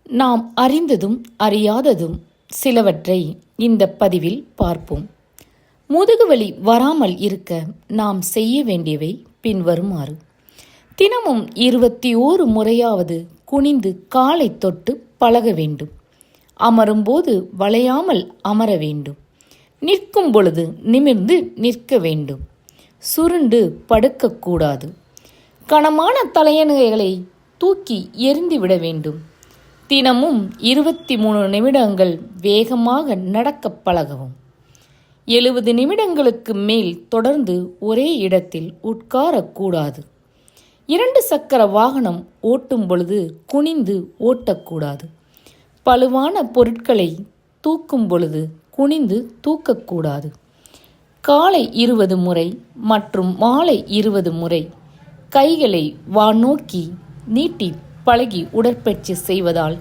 நாம் அறிந்ததும் அறியாததும் சிலவற்றை இந்த பதிவில் பார்ப்போம். முதுகுவலி வராமல் இருக்க நாம் செய்ய வேண்டியவை பின்வருமாறு. தினமும் 21 முறையாவது குனிந்து காலை தொட்டு பழக வேண்டும். அமரும்போது வளையாமல் அமர வேண்டும். நிற்கும் பொழுது நிமிர்ந்து நிற்க வேண்டும். சுருண்டு படுக்கக்கூடாது. கனமான தலையணைகளை தூக்கி எறிந்துவிட வேண்டும். தினமும் 23 நிமிடங்கள் வேகமாக நடக்க பழகவும். 70 நிமிடங்களுக்கு மேல் தொடர்ந்து ஒரே இடத்தில் உட்காரக்கூடாது. 2 சக்கர வாகனம் ஓட்டும் பொழுது குனிந்து ஓட்டக்கூடாது. பளுவான பொருட்களை தூக்கும் பொழுது குனிந்து தூக்கக்கூடாது. காலை 20 முறை மற்றும் மாலை 20 முறை கைகளை வானோக்கி நீட்டி பழகி உடற்பயிற்சி செய்வதால்